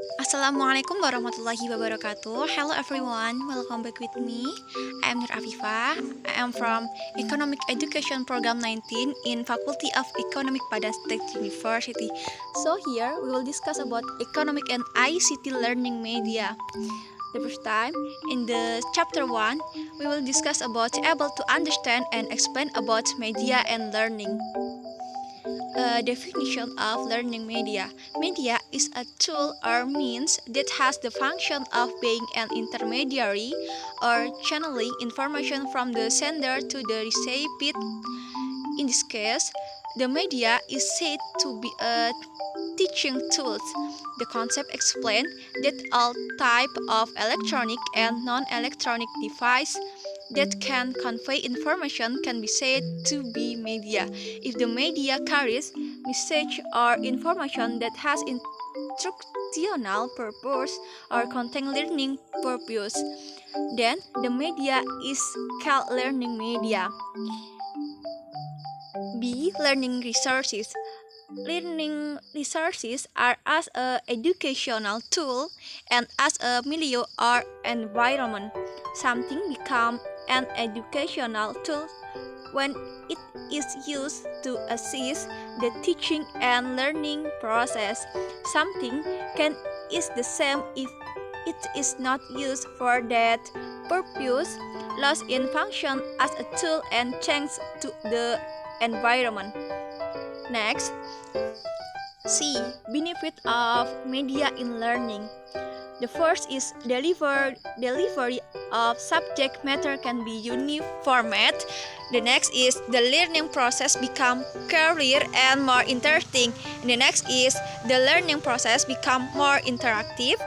Assalamualaikum warahmatullahi wabarakatuh. Hello everyone, welcome back with me. I am Nur Afifah. I am from Economic Education Program 19 in Faculty of Economic pada State University. So here we will discuss about economic and ICT learning media. The first time in the chapter 1, we will discuss about able to understand and explain about media and learning. Definition of learning media. Media is a tool or means that has the function of being an intermediary or channeling information from the sender to the recipient. In this case, the media is said to be a teaching tool. The concept explains that all type of electronic and non-electronic device that can convey information can be said to be media if the media carries message or information that has instructional purpose or contain learning purpose. Then the media is called learning media. B. Learning resources. Learning resources are as an educational tool and as a milieu or environment. Something becomes an educational tool when it is used to assist the teaching and learning process. Something can is the same if it is not used for that purpose, lost in function as a tool and changes to the environment. Next, C. Benefit of media in learning. The first is delivery of subject matter can be uniformed. The next is the learning process become clearer and more interesting. And the next is the learning process become more interactive.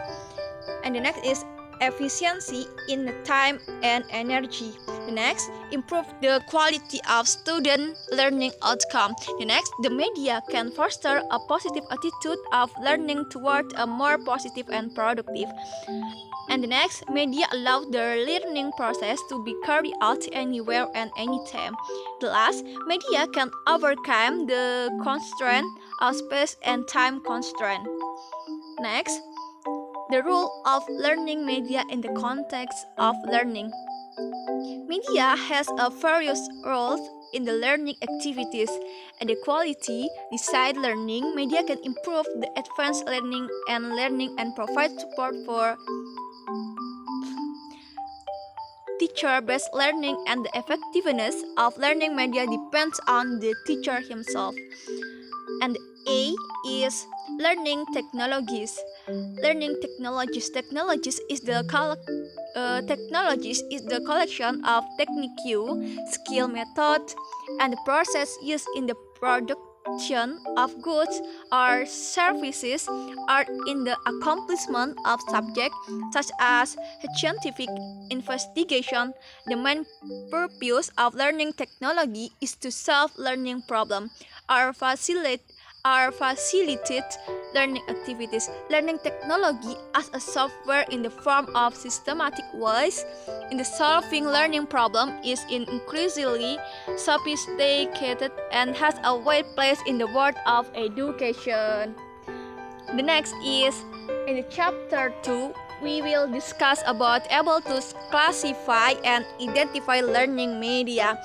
And the next is efficiency in the time and energy. The next, improve the quality of student learning outcome. The next, the media can foster a positive attitude of learning toward a more positive and productive. And the next, media allow the learning process to be carried out anywhere and anytime. The last, media can overcome the constraint of space and time constraint. Next, the role of learning media in the context of learning. Media has a various roles in the learning activities. At the quality decide learning, media can improve the advanced learning and provide support for teacher-based learning, and the effectiveness of learning media depends on the teacher himself. And A is learning technologies. Learning technologies. Technologies is the collection of technique, skill, method, and the process used in the production of goods or services or in the accomplishment of subjects such as scientific investigation. The main purpose of learning technology is to solve learning problems or facilitate learning activities. Learning technology as a software in the form of systematic ways in the solving learning problem is increasingly sophisticated and has a wide place in the world of education. The next is in the chapter 2 we will discuss about able to classify and identify learning media.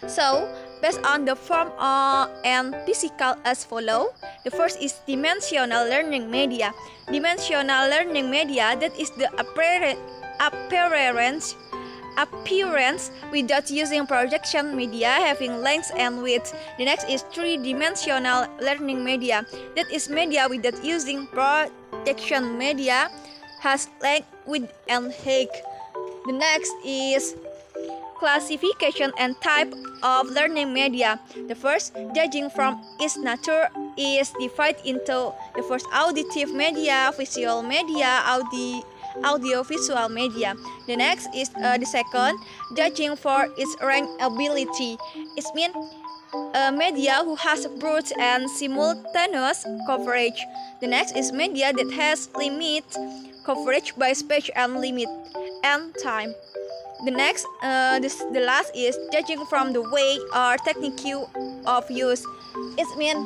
So, based on the form and physical as follow. The first is dimensional learning media. Dimensional learning media, that is the appearance without using projection media having length and width. The next is three-dimensional learning media. That is media without using projection media has length, width, and height. The next is classification and type of learning media. The first, judging from its nature, is divided into the first auditive media, visual media, audio-visual media. The next is the second, judging for its range ability. It means a media who has broad and simultaneous coverage. The next is media that has limit coverage by space and limit and time. The next, the last is judging from the way or technique of use. It means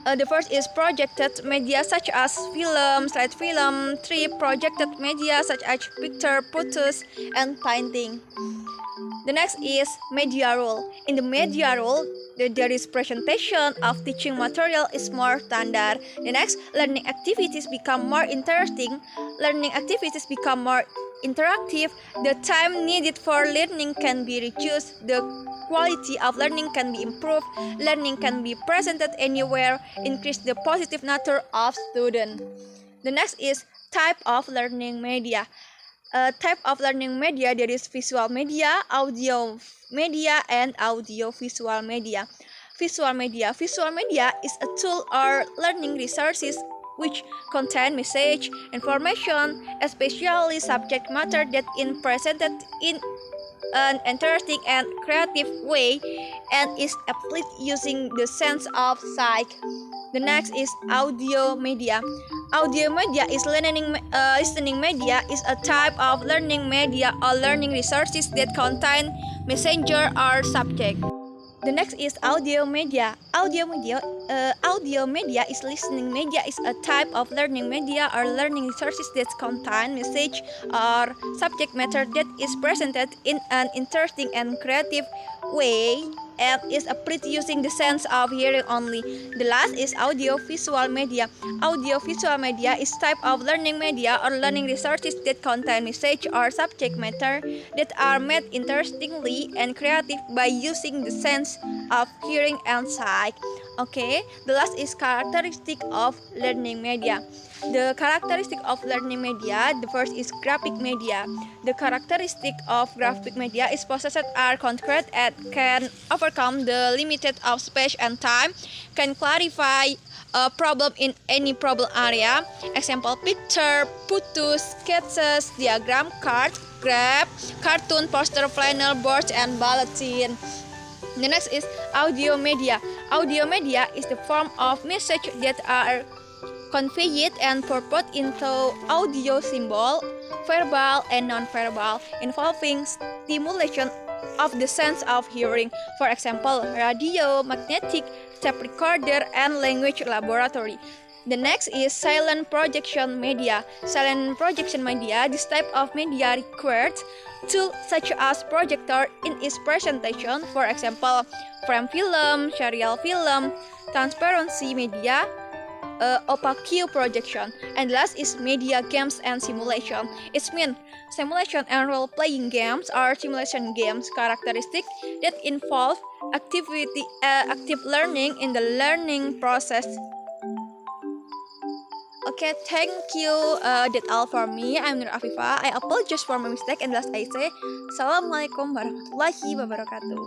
The first is projected media such as film, slide film, 3 projected media such as picture, photos, and painting. The next is media role. In the media role, there is presentation of teaching material is more standard. The next, learning activities become more interesting. Learning activities become more interactive. The time needed for learning can be reduced. The quality of learning can be improved. Learning can be presented anywhere. Increase the positive nature of student. The next is type of learning media. Type of learning media, there is visual media, audio media, and audio visual media. Visual media is a tool or learning resources which contain message, information, especially subject matter that is presented in an interesting and creative way and is applied using the sense of sight. The next is audio media. Audio media is listening media is a type of learning media or learning resources that contain messenger or subject. The next is audio media. Audio media is listening media is a type of learning media or learning resources that contain message or subject matter that is presented in an interesting and creative way and is applied using the sense of hearing only. The last is audio visual media. Audio visual media is type of learning media or learning resources that contain message or subject matter that are made interestingly and creative by using the sense of hearing and sight. Okay, the last is characteristic of learning media. The characteristic of learning media, the first is graphic media. The characteristic of graphic media is processed are concrete and can overcome the limited of space and time, can clarify a problem in any problem area. Example, picture, photos, sketches, diagram, card, graph, cartoon, poster, flannel, boards, and bulletin. The next is audio media. Audio media is the form of message that are conveyed and put into audio symbol, verbal and non-verbal, involving stimulation of the sense of hearing. For example, radio, magnetic, tape recorder, and language laboratory. The next is silent projection media. Silent projection media, this type of media requires tools such as projector in its presentation, for example, frame film, serial film, transparency media, opaque projection. And last is media games and simulation. It means simulation and role-playing games are simulation games characteristic that involve active learning in the learning process. Okay, thank you. That's all for me. I'm Nur Afifa. I apologize for my mistake and last I say, Assalamualaikum warahmatullahi wabarakatuh.